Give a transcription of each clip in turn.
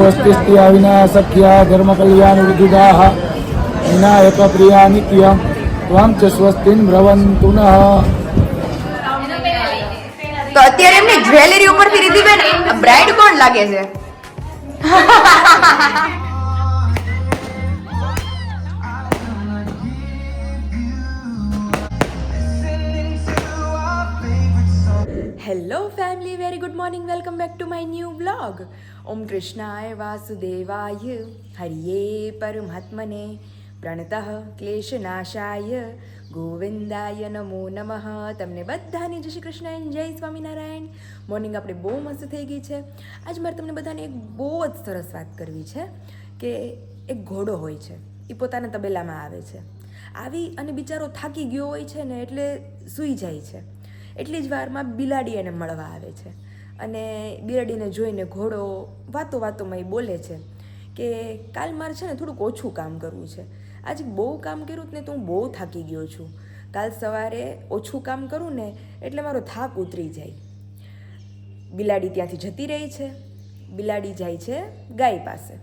स्वस्तिस्त्या विनाशक्या धर्मकल्याणविदुदाः विनायकप्रिया नित्य त्वं च स्वस्तिं ब्रवन्तु नः. તો અત્યારે એમની જ્વેલરી ઉપરથી રીધી બેન બ્રાઇડ કોણ લાગે છે? Hello family, very good morning, welcome back to my new blog. ઓમ કૃષ્ણાય વાસુદેવાય હરિયે પરમાત્મને પ્રણતઃ ક્લેશનાશાય ગોવિંદાય નમો નમઃ. તમને બધાને જય શ્રી કૃષ્ણ એન્ડ જય સ્વામિનારાયણ. મોર્નિંગ આપણે બહુ મસ્ત થઈ ગઈ છે. આજે મારે તમને બધાને એક બહુ જ સરસ વાત કરવી છે કે એક ઘોડો હોય છે, એ પોતાના તબેલામાં આવે છે. આવી અને બિચારો થાકી ગયો હોય છે ને એટલે સૂઈ જાય છે. એટલી જ વારમાં બિલાડી એને મળવા આવે છે અને બિલાડીને જોઈને ઘોડો વાતોમાં બોલે છે કે કાલ મારે છે ને થોડુંક ઓછું કામ કરવું છે. આજે બહુ કામ કર્યું ને તો હું બહુ થાકી ગયો છું. કાલ સવારે ઓછું કામ કરું ને એટલે મારો થાક ઉતરી જાય. બિલાડી ત્યાંથી જતી રહી છે. બિલાડી જાય છે ગાય પાસે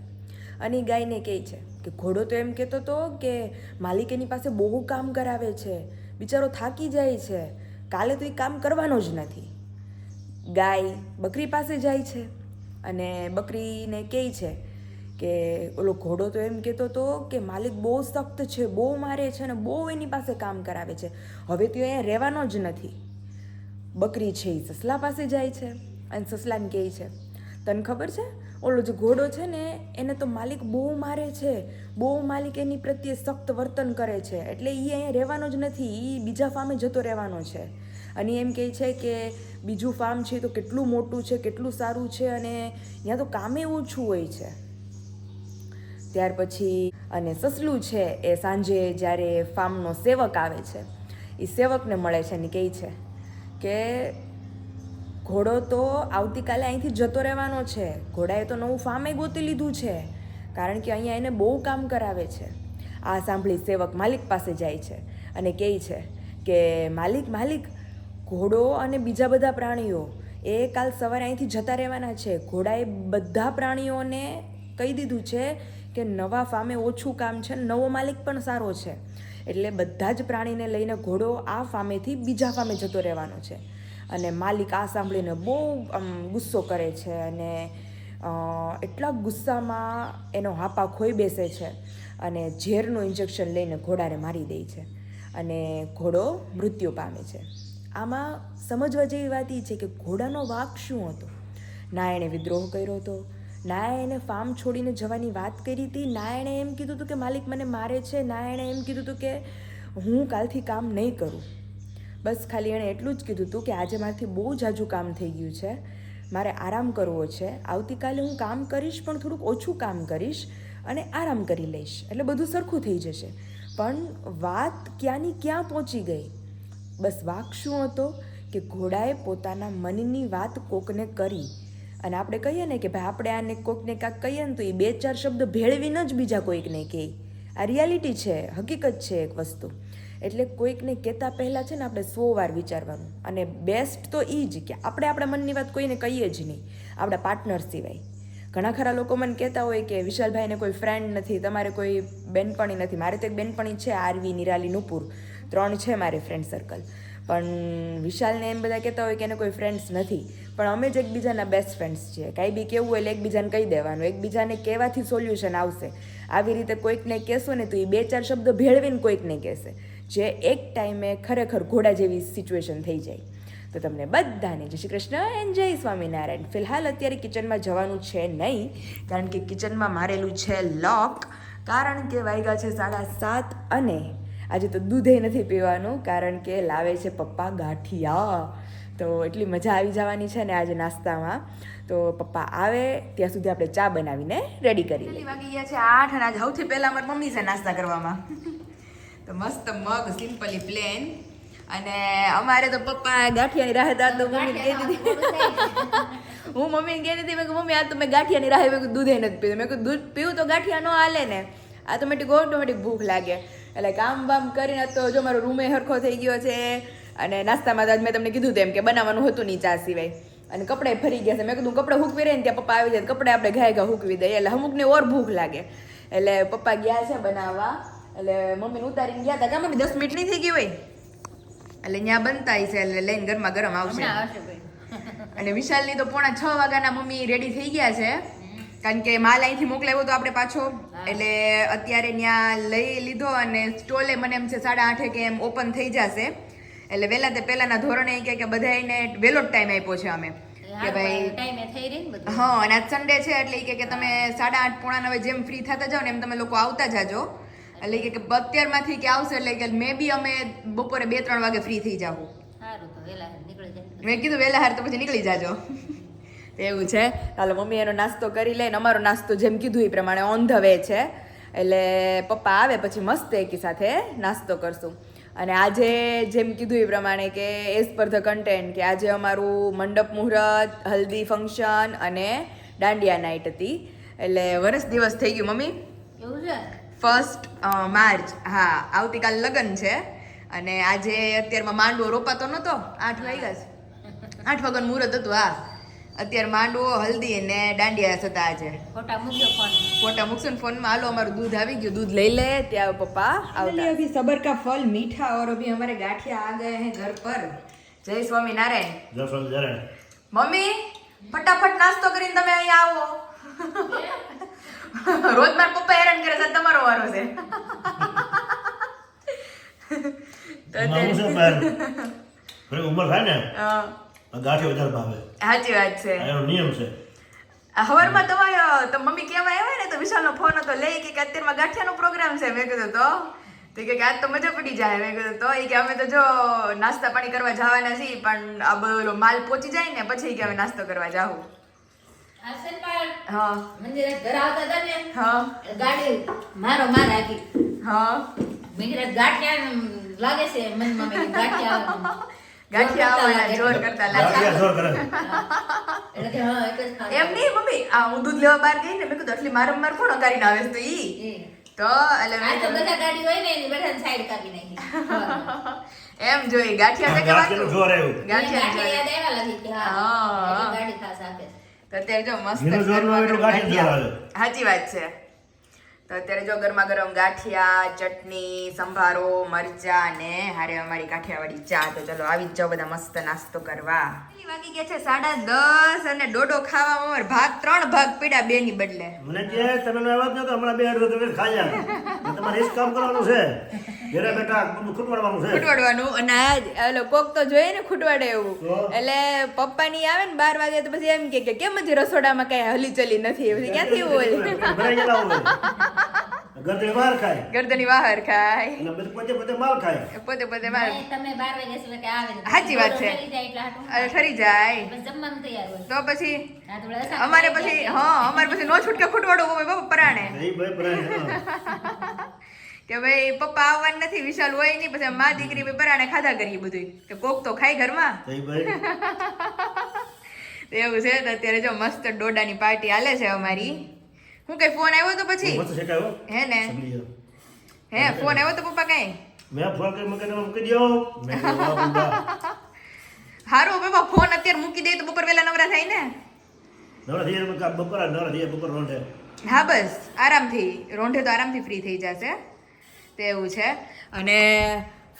અને ગાયને કહે છે કે ઘોડો તો એમ કહેતો હતો કે માલિક એની પાસે બહુ કામ કરાવે છે, બિચારો થાકી જાય છે, કાલે તો એ કામ કરવાનો જ નથી. ગાય બકરી પાસે જાય છે અને બકરીને કહે છે કે ઓલો ઘોડો તો એમ કહેતો હતો કે માલિક બહુ સખ્ત છે, બહુ મારે છે અને બહુ એની પાસે કામ કરાવે છે, હવે તો અહીંયા રહેવાનો જ નથી. બકરી છે એ સસલા પાસે જાય છે અને સસલાને કહે છે તને ખબર છે ઓલો જે ઘોડો છે ને એને તો માલિક બહુ મારે છે, બહુ માલિક એની પ્રત્યે સખ્ત વર્તન કરે છે, એટલે એ અહીંયા રહેવાનો જ નથી, એ બીજા ફાર્મે જતો રહેવાનો છે. અને એમ કહે છે કે બીજું ફાર્મ છે તો કેટલું મોટું છે, કેટલું સારું છે અને ત્યાં તો કામે ઓછું હોય છે. ત્યાર પછી અને સસલું છે એ સાંજે જ્યારે ફાર્મનો સેવક આવે છે એ સેવકને મળે છે અને કહે છે કે ઘોડો તો આવતીકાલે અહીંથી જતો રહેવાનો છે, ઘોડાએ તો નવું ફાર્મે ગોતી લીધું છે કારણ કે અહીંયા એને બહુ કામ કરાવે છે. આ સાંભળી સેવક માલિક પાસે જાય છે અને કહે છે કે માલિક ઘોડો અને બીજા બધા પ્રાણીઓ એ કાલ સવારે અહીંથી જતા રહેવાના છે. ઘોડાએ બધા પ્રાણીઓને કહી દીધું છે કે નવા ફાર્મે ઓછું કામ છે, નવો માલિક પણ સારો છે, એટલે બધા જ પ્રાણીને લઈને ઘોડો આ ફાર્મેથી બીજા ફાર્મે જતો રહેવાનો છે. અને માલિક આ સાંભળીને બહુ ગુસ્સો કરે છે અને એટલા ગુસ્સામાં એનો હાપા ખોઈ બેસે છે અને ઝેરનું ઇન્જેક્શન લઈને ઘોડાને મારી દે છે અને ઘોડો મૃત્યુ પામે છે. આમાં સમજવા જેવી વાત એ છે કે ઘોડાનો વાંક શું હતો? ના એણે વિદ્રોહ કર્યો હતો, ના એણે ફાર્મ છોડીને જવાની વાત કરી હતી, ના એણે એમ કીધું હતું કે માલિક મને મારે છે, ના એણે એમ કીધું હતું કે હું કાલથી કામ નહીં કરું. બસ ખાલી એણે એટલું જ કીધું હતું કે આજે મારાથી બહુ જાજુ કામ થઈ ગયું છે, મારે આરામ કરવો છે, આવતીકાલે હું કામ કરીશ પણ થોડુંક ઓછું કામ કરીશ અને આરામ કરી લઈશ એટલે બધું સરખું થઈ જશે. પણ વાત ક્યાંની ક્યાં પહોંચી ગઈ? બસ વાક શું હતો કે ઘોડાએ પોતાના મનની વાત કોકને કરી. અને આપણે કહીએ ને કે ભાઈ આપણે આને કોકને કાંઈક કહીએ ને તો એ બે ચાર શબ્દ ભેળવીને જ બીજા કોઈકને કહે. આ રિયાલિટી છે, હકીકત છે એક વસ્તુ. એટલે કોઈકને કહેતા પહેલાં છે ને આપણે 100 વાર વિચારવાનું. અને બેસ્ટ તો એ જ કે આપણે આપણા મનની વાત કોઈને કહીએ જ નહીં, આપણા પાર્ટનર સિવાય. ઘણા ખરા લોકો મને કહેતા હોય કે વિશાલભાઈને કોઈ ફ્રેન્ડ નથી, તમારે કોઈ બેનપણી નથી. મારે તો એક બેનપણી છે, આરવી, નિરાલી, નુપુર, 3 છે મારે ફ્રેન્ડ સર્કલ. પણ વિશાલને એમ બધા કહેતા હોય કે એને કોઈ ફ્રેન્ડ્સ નથી, પણ અમે જ એકબીજાના બેસ્ટ ફ્રેન્ડ્સ છીએ. કાંઈ બી કહેવું હોય એટલે એકબીજાને કહી દેવાનું, એકબીજાને કહેવાથી સોલ્યુશન આવશે. આવી રીતે કોઈકને કહેશો ને તો એ 2-4 શબ્દ ભેળવીને કોઈકને કહેશે, જે એક ટાઈમે ખરેખર ઘોડા જેવી સિચ્યુએશન થઈ જાય. તો તમને બધાને જય શ્રી કૃષ્ણ એન્ડ જય સ્વામિનારાયણ. ફિલહાલ અત્યારે કિચનમાં જવાનું છે નહીં કારણ કે કિચનમાં મારેલું છે લોક, કારણ કે વાગ્યા છે 7:30 અને આજે તો દૂધે નથી પીવાનું કારણ કે લાવે છે પપ્પા ગાંઠિયા. તો એટલી મજા આવી જવાની છે ને આજે નાસ્તામાં. તો પપ્પા આવે ત્યાં સુધી આપણે ચા બનાવીને રેડી કરી લઈએ. વાગી ગયા છે 8 અને આજે સૌથી પહેલાં મારી મમ્મી છે નાસ્તા કરવામાં. તો મસ્ત મગ સિમ્પલી પ્લેન. અને અમારે તો પપ્પા ગાંઠિયાની રાહ હતા તો મમ્મીને કહેતી હતી હું મમ્મીને કહેતી હતી મેં મમ્મી આ તો મેં ગાંઠિયાની રાહ મેં દૂધે નથી પીધું. મેં દૂધ પીવું તો ગાંઠિયા ન હાલે ને, ઓટોમેટિક ભૂખ લાગે. એટલે કામ બામ કરીને તો જો મારો રૂમે હરખો થઈ ગયો છે અને નાસ્તામાં આજ મેં તમને કીધું તેમ કે બનાવવાનું હતું નહીં ચા સિવાય. અને કપડાં ફરી ગયા છે. મેં કીધું કપડાં હૂકવી રહે ને ત્યાં પપ્પા આવી જાય કપડાં આપણે ઘાય ઘા હૂકવી દઈએ એટલે અમુકને ઓર ભૂખ લાગે એટલે પપ્પા ગયા છે બનાવવા એટલે મમ્મીને ઉતારીને ગયા હતા. મમ્મી 10 મિનિટ નહીં થઈ ગઈ હોય એટલે ત્યાં બનતા છે એટલે લઈને ગરમા ગરમ આવશે. અને વિશાલની તો 5:45 વાગ્યાના મમ્મી રેડી થઈ ગયા છે કારણ કે માલ અહીંથી મોકલાવ્યો તો આપણે પાછો એટલે અત્યારે ત્યાં લઈ લીધો અને સ્ટોલે મને એમ છે 8:30 કે એમ ઓપન થઈ જશે એટલે વહેલા તે પહેલાના ધોરણે કે બધાને વહેલો જ ટાઈમ આપ્યો છે અમે કે ભાઈ ટાઈમે થઈ રહી ને બધું. હા અને આજ સન્ડે છે એટલે કે તમે 8:30 પોણા 9 જેમ ફ્રી થતા જાઓ ને એમ તમે લોકો આવતા જાજો એટલે કે 12માંથી કે આવશે એટલે કે મે બી અમે બપોરે 2-3 વાગે ફ્રી થઈ જાવ. સારું તો વહેલા નીકળી જાય. મેં કીધું વહેલા હાર તો પછી નીકળી જાજો એવું છે. ચાલો મમ્મી એનો નાસ્તો કરી લઈને અમારો નાસ્તો જેમ કીધું એ પ્રમાણે ઓન ધ વે છે એટલે પપ્પા આવે પછી મસ્ત એકી સાથે નાસ્તો કરશું. અને આજે જેમ કીધું એ પ્રમાણે કે એઝ પર ધ કન્ટેન્ટ કે આજે અમારું મંડપ મુહૂર્ત હલ્દી ફંક્શન અને દાંડિયા નાઇટ હતી એટલે વરસ દિવસ થઈ ગયું મમ્મી. એવું છે 1 માર્ચ હા આવતીકાલ લગ્ન છે અને આજે અત્યારમાં માંડવો રોપાતો નહોતો 8 વાગ્યા છે 8 વાગ્યાનું મુહૂર્ત હતું. હા અત્યારે માંડવો હલ્દી અને દાંડિયા હતા આજે. ફોટા મૂક્યો ફોન ફોટા મૂકશું ને ફોનમાં હાલો અમારું દૂધ આવી ગયું દૂધ લઈ લે ત્યાં પપ્પા આવતા. અભી સબર કા ફલ મીઠા और अभी हमारे गाठिया आ गए हैं घर पर. जय स्वामीनारायण. જય સ્વામિનારાયણ. મમ્મી ફટાફટ નાસ્તો કરીને તમે અહીંયા આવો. રોજ મારા પપ્પા હેરાન કરે છે તમારો વારો છે. મારું છે બહાર. થોડી ઉંમર થાય ને હા, ગાંઠી વધારે ભાવે. સાચી વાત છે. આ એનો નિયમ છે. હવારમાં તમારે તો મમ્મી કહેવા આવ્યા ને તો વિશાલનો ફોન હતો લઈ કે અત્યારમાં ગાંઠિયાનો પ્રોગ્રામ છે. મેં કીધું તો કે આજ તો મજા પડી જાય. મેં કીધું તો એ કે અમે તો જો નાસ્તા પાણી કરવા જવાના છીએ પણ આ બધો માલ પહોંચી જાય ને પછી કે અમે નાસ્તો કરવા જાવું. આસન પર હા મંદિરે ઘર આવતા હતા ને હા ગાડી મારો માર રાખી હા મેં ગાંઠિયા લાગે છે મનમાં મેં ગાંઠિયા ગાંઠિયા આવવાના જોર કરતા લાગે. ગાંઠિયા જોર કરે. એટલે કે હા એક જ ખાધું. એમ નહીં મમ્મી આ હું દૂધ લેવા બહાર ગઈ ને મેં કીધું આટલી મારમ કોણ કરીને આવે છે તો ઈ એ. તો એટલે આ તો મેં બધા ગાડી હોય ને એની બધાને સાઈડ કાપી નાખી. એમ જોઈ ગાંઠિયા છે કે ગાંઠિયાનું વાતું? જોર આવ્યું. ગાંઠિયા ગાંઠિયા યાદ આવ્યા લાગી કે હા હા. એટલે ગાડી ખાસ આપે. તો અત્યારે જો મસ્ત ઘીનું જોર ન હોય એટલું ગાંઠિયા જોર આવે. સાચી વાત છે. તો અત્યારે જો ગરમા ગરમ ગાંઠિયા ચટણી સંભારો મરચા અને હારે અમારી કાઠિયાવાડી ચા. તો ચલો આવી જ જાઓ બધા મસ્ત નાસ્તો કરવા. વાગી ગયા છે 10:30 અને ડોડો ખાવામાં અમારે ભાગ 3 ભાગ પડ્યા 2 ની બદલે. મને કહે તમે નો અવાજ નતો હમણાં બે અડધો તમે ખાઈ જા. તમારે એ જ કામ કરવાનું છે. ઘરે બેઠા બધું ખૂટવાડવાનું છે. ખૂટવાડવાનું અને આ ઓલો કોક તો જોઈએ ને ખૂટવાડે એવું તો? એટલે પપ્પા ની આવે ને 12 વાગે તો પછી એમ કે કેમ હજી રસોડામાં કઈ હલીચલી નથી પછી ક્યાંથી એવું હોય. ભરાઈ ગયેલા હોય. ગરદે બહાર ખાય ગરદની બહાર ખાય અને બધું પોતે પોતે માલ ખાય. પોતે પોતે માર નહીં, તમે 12 વાગ્યા સુધી કે આવે ને. સાચી વાત છે. ઠરી જાય એટલે હાટું. ઠરી જાય બસ જમવાનું તૈયાર હોય. તો પછી આ તો બધા અમારે પછી અમારે પછી નો છૂટકે ખૂટવાડો હોય બાપા પરાણે નહીં ભાઈ ભરાય. કે ભાઈ પપ્પા આવવાનું નથી વિશાલ હોય નહીં પછી મા દીકરી ભાઈ પરાણે ખાધા કરીએ બધું કે કોક તો ખાય ઘરમાં. નહીં ભાઈ. તો એવું છે. તો અત્યારે જો મસ્ત ડોડાની પાર્ટી હાલે છે અમારી. હું કઈ ફોન આવ્યો તો પછી મસ્ત શેકાયો. હે ને સમજી હે ફોન આવ્યો તો પપ્પા કઈ મેં ફોન કરી મૂકી તમે મૂકી દો. મેં કીધું વાહ બુડા. હારું પપ્પા ફોન અત્યારે મૂકી દે તો બપોર વેલા નવરા થાય ને. નવરા થઈ જાય બપોર નવરા થઈ જાય બપોર રોંઢે. હા બસ આરામથી રોંઢે તો આરામથી ફ્રી થઈ જશે તેવું છે. અને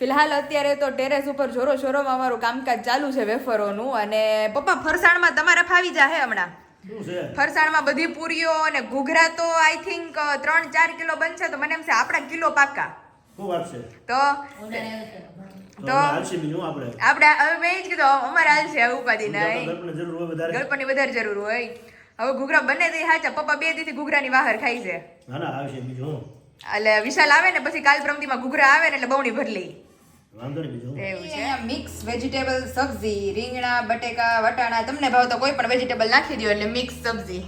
ફિલહાલ અત્યારે તો ટેરેસ ઉપર જોરો શોરોમાં અમારું કામકાજ ચાલુ છે વેફરોનું. અને પપ્પા ફરસાણમાં તમારે ફાવી જાહે હમણાં. શું છે? ફરસાણમાં બધી પૂરીઓ અને ઘૂઘરા તો આઈ થિંક 3-4 કિલો બનશે તો મને એમ છે આપણા કિલો પાકા. શું વાત છે? તો ઉડાડે આવે છે. તો હાલશે બીજું આપણે. આપણે હવે મેં જ કીધું અમારે હાલ છે ઉપાધિ નહીં. ગળપણની જરૂર હોય વધારે. ગળપણની વધારે જરૂર હોય. હવે ઘૂઘરા બને તે સાચા પપ્પા 2 દીથી ઘૂઘરાની વાહર ખાઈ છે. ના ના આવશે બીજું. એટલે વિશાલ આવે ને પછી કાલ પ્રમદીમાં ઘૂઘરા આવે ને એટલે બહુણી ભરી લઈ. વાંધો નહીં બીજું. એવું છે. મિક્સ વેજીટેબલ સબ્જી રીંગણા બટેકા વટાણા તમને ભાવતો કોઈ પણ વેજીટેબલ નાખી દો એટલે મિક્સ સબ્જી.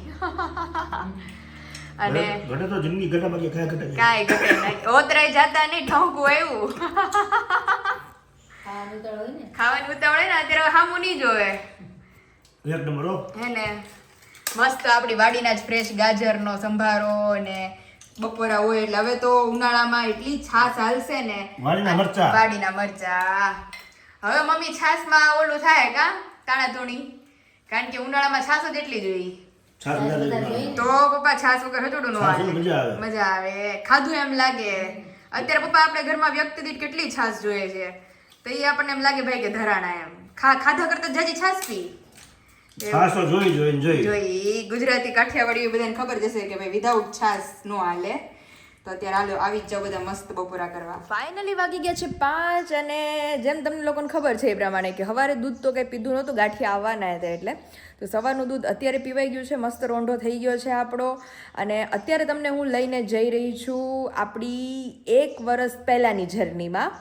અને ઘટે તો જિંદગી ઘટા બાકી કાંઈ ઘટે નહીં. કાંઈ ઘટે નહીં. ઓતરાય જાતા નહીં ઠોંકું આવ્યું. ખાવાનું તો હોય ને. ખાવાની ઉતાવળ હોય ને અત્યારે હામું નહીં જોવે એક નંબર હો. હે ને. મસ્ત આપણી વાડીના જ ફ્રેશ ગાજરનો સંભારો ને બપોરા હોય એટલે હવે તો ઉનાળામાં એટલી છાશ હાલશે ને. વાડીના મરચાં. વાડીના મરચા. હવે મમ્મી છાશમાં ઓલું થાય કા તાણા તૂણી કારણ કે ઉનાળામાં છાશ જ એટલી જોઈએ. છાશ વધારે તો પપ્પા છાશ વગર હજોડું નો છાશ હાલે. મજા આવે. મજા આવે. ખાધું એમ લાગે. અત્યારે પપ્પા આપણે ઘરમાં વ્યક્તિ દીઠ કેટલી છાશ જોઈએ છે, તો એ આપણને એમ લાગે ભાઈ કે ધરાણા એમ ખાધા કરતા જાજી છાશ પી. છાશ તો જોઈ ગુજરાતી કાઠિયાવાડી બધાને ખબર જશે કે ભાઈ વિધાઉટ છાશ નો હાલે. તો અત્યારે હાલો આવી જ જાવ બધા મસ્ત બપોરા કરવા. ફાઇનલી વાગી ગયા છે 5 અને જેમ તમને લોકોને ખબર છે એ પ્રમાણે કે સવારે દૂધ તો કંઈ પીધું નહોતું, ગાંઠિયા આવવાના હતા એટલે. તો સવારનું દૂધ અત્યારે પીવાઈ ગયું છે, મસ્ત રોંઢો થઈ ગયો છે આપણો. અને અત્યારે તમને હું લઈને જઈ રહી છું આપણી 1 વર્ષ પહેલાંની જર્નીમાં.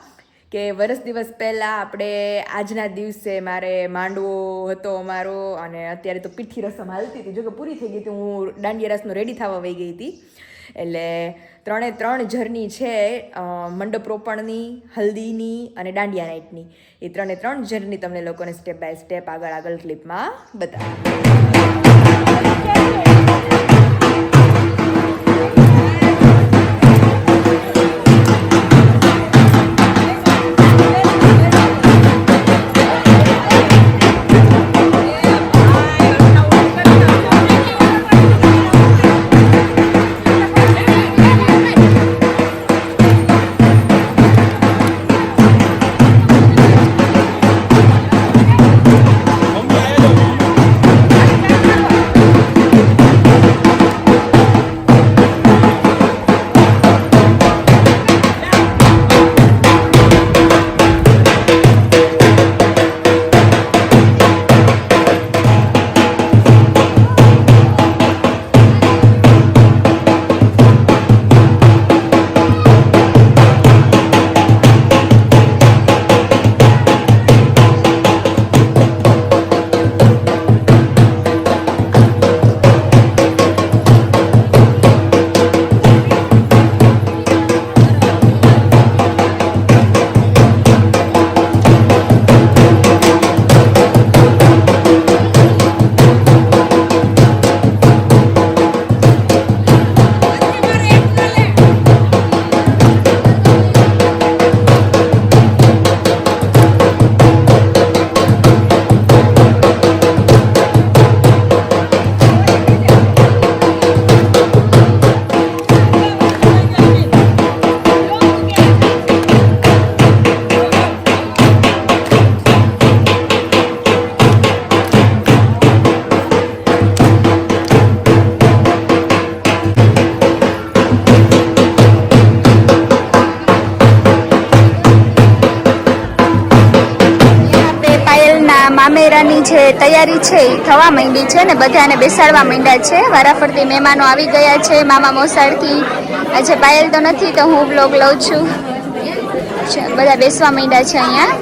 કે વર્ષ દિવસ પહેલાં આપણે આજના દિવસે મારે માંડવો હતો અમારો, અને અત્યારે તો પીઠી રસમ હાલતી હતી. જોકે પૂરી થઈ ગઈ હતી, હું દાંડિયા રસનો રેડી થવા વહી ગઈ હતી. એટલે 3 જર્ની છે, મંડપ રોપણની, હલ્દીની અને દાંડિયા નાઇટની. એ 3 જર્ની તમને લોકોને સ્ટેપ બાય સ્ટેપ આગળ ક્લિપમાં બતાવું. મામેરાની જે તૈયારી છે એ થવા માંડી છે ને બધાને બેસાડવા માંડ્યા છે. વારાફરતી મહેમાનો આવી ગયા છે મામા મોસાળથી. આજે પાયલ તો નથી તો હું બ્લોગ લઉં છું. બધા બેસવા માંડ્યા છે અહીંયા.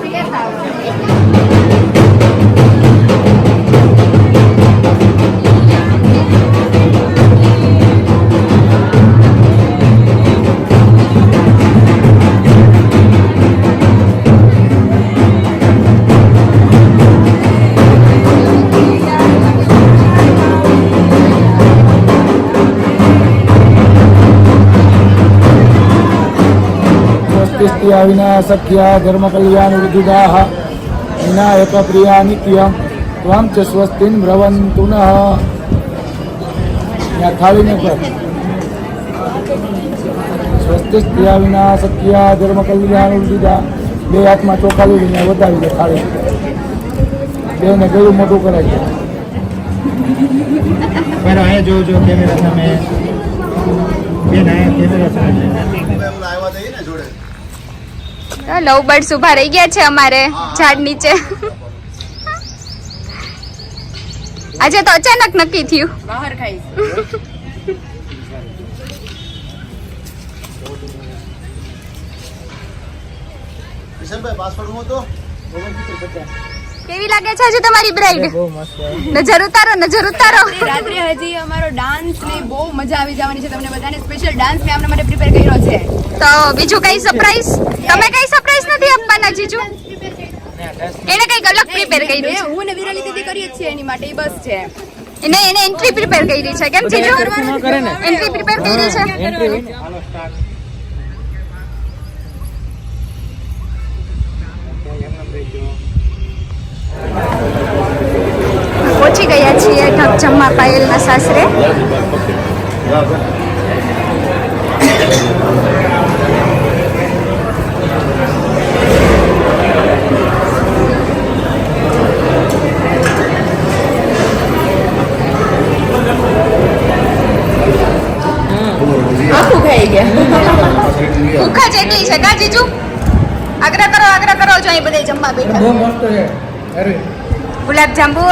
સ્ત્રિયા વિનાશક્યા ધર્મ કલ્યાણ વૃદ્ધિદાહ વિનાયક પ્રિયા નિત્ય ત્વં ચ સ્વસ્તિન બ્રવંતુ નઃ. ત્યાં થાળીને પર સ્વસ્તિ સ્ત્રિયા વિનાશક્યા ધર્મ કલ્યાણ વૃદ્ધિદાહ. 2 હાથમાં ચોખા લઈને વધાવી દે થાળી. 2ને ગળું મોટું કરાવી દે. pero અહીંયા જો કેમેરા સામે બેન અહીંયા કેમેરા સામે લવ બર્ડ્સ ઉભા રહી ગયા છે અમારે ઝાડ નીચે. આજે તો અચાનક નક્કી થયું. બહાર ખાઈશ. કેવી લાગે છે આજે તમારી બ્રાઇડ? નજર ઉતારો. રાત્રે હજી અમારો ડાન્સ ને બહુ મજા આવી જવાની છે. તમને બધાને સ્પેશિયલ ડાન્સ મેં આમના માટે પ્રિપેર કર્યો છે. તો બીજું કઈ સરપ્રાઈઝ? તમે કઈ સરપ્રાઈઝ નથી આપવાના જીજુ? એને કઈક અલગ પ્રિપેર કર્યું છે. હું ને વિરાલી દીદી કરીએ છીએ એની માટે બસ છે. એને એન્ટ્રી પ્રિપેર કરી છે. કેમ જીજુ એન્ટ્રી પ્રિપેર કરી છે? પહોંચી ગયા છીએ ઢબ જમવા પાયલના સાસરે. આખું ખાઈ ગયા. ભૂખા જેટલી છે કા જીજુ? આગ્રહ કરો જો અહીં બધે જમવા બેઠા. બહુ મસ્ત છે અરે ગુલાબ જાંબુ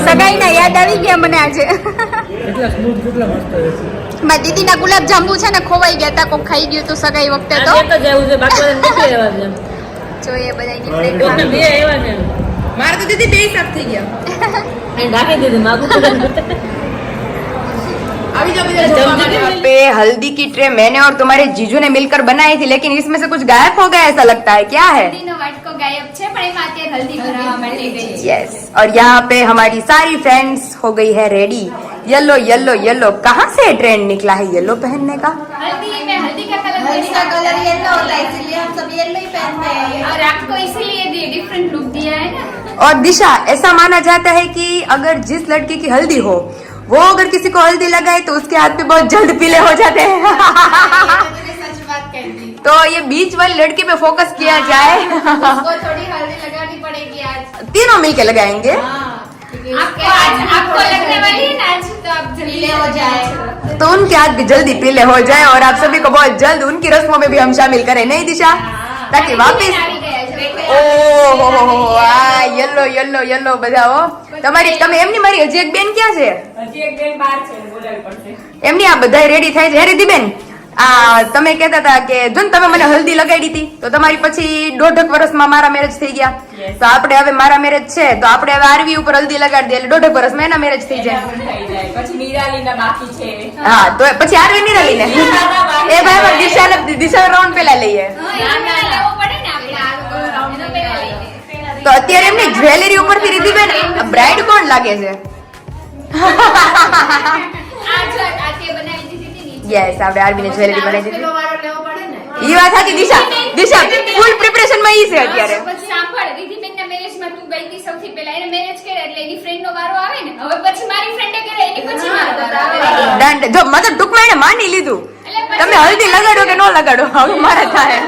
સગાઈના યાદ આવી ગયા મને આજે. કેટલા સ્મૂથ કેટલા મસ્ત છે. મારી દીદીના ગુલાબ જાંબુ છે ને ખોવાઈ ગયા તા, કોક ખાઈ ગયું તું સગાઈ વખતે તો. જોઈએ બધા મારે તો દીદી બે સાફ થઈ ગયા. पे हल्दी की ट्रे मैंने और तुम्हारे जीजू ने मिलकर बनाई थी, लेकिन इसमें से कुछ गायब हो गया ऐसा लगता है. क्या है? હલ્દીનો વાટકો ગાયબ છે પણ એમાં અત્યારે હલ્દી ભરાવા માટે ગઈ છે. यस, और यहाँ पे हमारी सारी फ्रेंड्स हो गई है रेडी. येलो येलो येलो, कहाँ से ट्रेंड निकला है येलो पहनने का? हल्दी में हल्दी का कलर येलो होता है, इसलिए हम सब येलो ही पहनते हैं और आपको इसीलिए डिफरेंट लुक दिया है ना. और दिशा, ऐसा माना जाता है कि अगर जिस लड़की की हल्दी हो वो अगर किसी को हल्दी लगाए तो उसके हाथ पे बहुत जल्द पीले हो जाते हैं. सच बात कर दी. तो ये बीच वाली लड़की पे फोकस किया जाए. उसको थोड़ी हल्दी लगानी पड़ेगी आज. तीनों मिलके लगाएंगे. आपको लगने वाली है ना आज, तो आप जल्दी हो जाए. तो उनके हाथ भी जल्दी पीले हो जाए और आप सभी को बहुत जल्द उनकी रस्मों में भी हम शामिल करें, नहीं दिशा? ताकि वापिस ઓહો આ યલો યલો યલો બધા હો. તમારી તમે એમની મારી હજી એક બેન ક્યાં છે? એમની આ બધા રેડી થાય છે. હે રિધિબેન, આ તમે કહેતા હતા કે જો ને તમે મને હલ્દી લગાડી હતી તો તમારી પછી 1.5 વર્ષમાં મારા મેરેજ થઈ ગયા. તો આપણે હવે મારા મેરેજ છે તો આપણે હવે આરવી ઉપર હલ્દી લગાડી દઈએ એટલે 1.5 વર્ષમાં એના મેરેજ થઈ જાય. પછી નિરાલીના બાકી છે. હા તો પછી આરવી નિરાલી ને એ ભાઈ દિશા રાઉન્ડ પેલા લઈએ. તો અત્યારે એમની જ્વેલરી ઉપરથી રીધિબેન બ્રાઇડ કોણ લાગે છે? યસ, આપણે આરબીને જ્વેલરી બનાવી દીધી. ઈ વાત સાચી. દિશા ફૂલ પ્રિપરેશન માં ઈ છે અત્યારે. સાંભળ, રીધિબેનના મેરેજમાં તું ગઈ હતી સૌથી પહેલા, એને મેરેજ કર્યા એટલે એની ફ્રેન્ડનો વારો આવે ને. હવે પછી મારી ફ્રેન્ડે કર્યા, એની પછી મારો વારો આવે. દંડ જો મતલબ ટૂંકમાં એને માની લીધું. તમે હલ્દી લગાડો કે ન લગાડો હવે મારા થાય.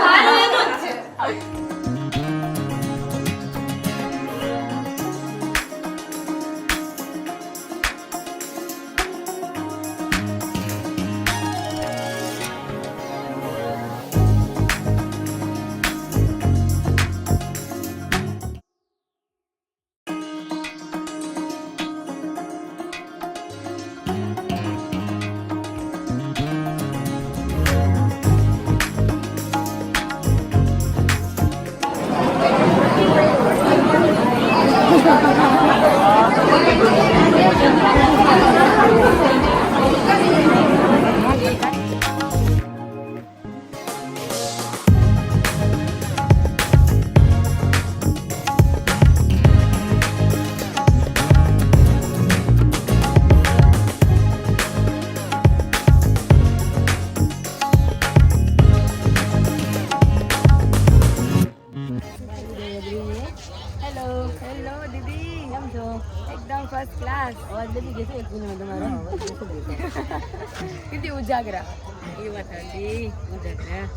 કેટલી ઉજાગરા.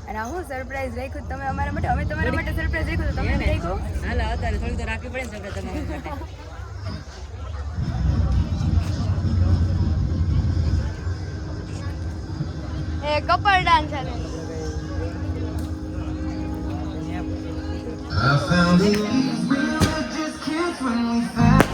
અને હું સરપ્રાઈઝ રાખ્યું તમે અમારા માટે, અમે તમારા માટે સરપ્રાઈઝ રાખ્યું તો તમે રાખ્યું. હાલો અત્યારે થોડી તો રાખવી પડે ને તમારા માટે. એ કપલ ડાન્સ ચાલે. I found it real, just can't find me fast.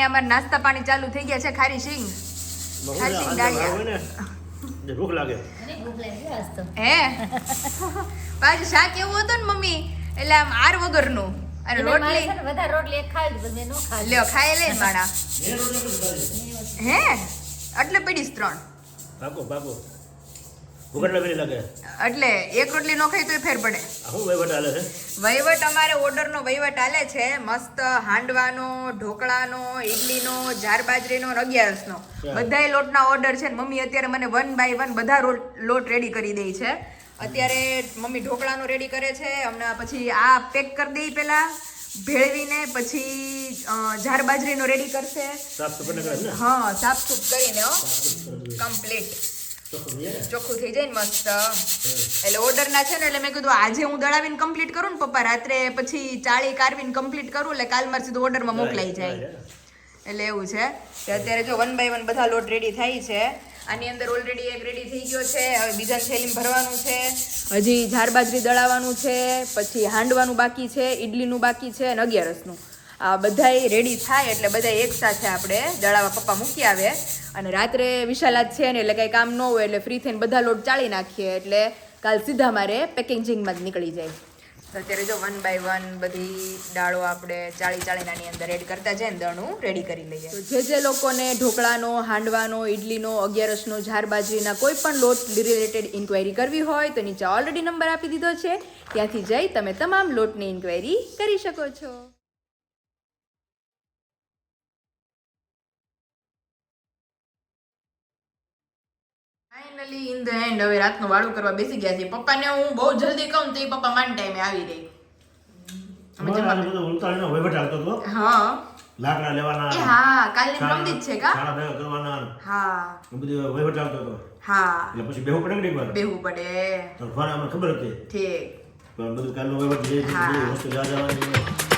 અહીંયા અમારે નાસ્તા પાણી ચાલુ થઈ ગયા છે. ખારી સિંગ ખારી સિંગ દાળિયા. ભૂખ લાગે અને ભૂખ લાગી આજ તો. હે પાછું શાક એવું હતું ને મમ્મી, એટલે આમ આર વગરનું અને એટલે મારે રોટલી છે ને વધારે રોટલી એક ખાવી હતી, પણ મેં ન ખાધી. લ્યો ખાઈ લઈ માણા. મેં રોટલી નથી ખાધી. હે એટલે પડીશ 3. પાકો ભૂખ એટલે વેલી લાગે. એટલે એક રોટલી નો ખાઈ તોય ફેર પડે. આ શું વહીવટ હાલે છે? વહીવટ અમારે ઓર્ડરનો વહીવટ હાલે છે મસ્ત. હાંડવાનો, ઢોકળાનો, ઇડલીનો, જાર બાજરીનો અને 11નો બધાય લોટના ઓર્ડર છે ને મમ્મી અત્યારે મને 1 by 1 બધા લોટ રેડી કરી દે છે. અત્યારે મમ્મી ઢોકળાનો રેડી કરે છે, હમણાં પછી આ પેક કરી દઈ પેલા ભેળવીને, પછી જાર બાજરીનો રેડી કરશે. સાફ સફાઈ કરે છે ને? હા સાફ સૂફ કરીને કમ્પ્લીટ ચોખ્ખું થઈ જાય ને મસ્ત. એટલે ઓર્ડર ના છે ને, એટલે મેં કીધું આજે હું દળાવીને કમ્પ્લીટ કરું ને પપ્પા, રાત્રે પછી ચાળી કારવીને કમ્પ્લીટ કરું એટલે કાલ મારે સીધું ઓર્ડરમાં મોકલાઈ જાય. એટલે એવું છે કે અત્યારે જો 1 by 1 બધા લોટ રેડી થાય છે. આની અંદર ઓલરેડી એક રેડી થઈ ગયો છે, હવે બીજા થેલીમાં ભરવાનું છે, હજી જાર બાજરી દળાવવાનું છે, પછી હાંડવાનું બાકી છે, ઇડલીનું બાકી છે અને 11નું. આ બધાય રેડી થાય એટલે બધા એક સાથે આપણે દળાવા પપ્પા મૂકી આવે. અને રાત્રે વિશાલાત છે ને એટલે કંઈ કામ ન હોય એટલે ફ્રી થઈને બધા લોટ ચાળી નાખીએ એટલે કાલ સીધા મારે પેકેજિંગમાં જ નીકળી જાય. તો અત્યારે જો 1 by 1 બધી દાળો આપણે ચાળીનાની અંદર એડ કરતા જાય ને દળનું રેડી કરી લઈએ. તો જે લોકોને ઢોકળાનો, હાંડવાનો, ઇડલીનો, 11નો, જાર બાજરીના કોઈ પણ લોટ રિલેટેડ ઇન્ક્વાયરી કરવી હોય તો નીચે ઓલરેડી નંબર આપી દીધો છે, ત્યાંથી જઈ તમે તમામ લોટની ઇન્ક્વાયરી કરી શકો છો. ફાઇનલી ઇન ધ એન્ડ હવે રાતનું વાળું કરવા બેસી ગયા છે. પપ્પાને હું બહુ જલ્દી કહું તો એ પપ્પા માન ટાઈમે આવી રહી. અમારે આ બધું ઉલટાવીનો વહીવટ હાલતો હતો. હા લાકડા લેવાના, એ હા કાલની પ્રમદી જ છે કા. શાળા ભેગા કરવાના, હા એ બધું વહીવટ હાલતો હતો. હા એટલે પછી બેહવું પડે ને એકવાર. બેહવું પડે. તો ફોન અમને ખબર હતી ઠીક. પણ બધું કાલનું વહીવટ જે હા. વસ્તુ જવા જવાની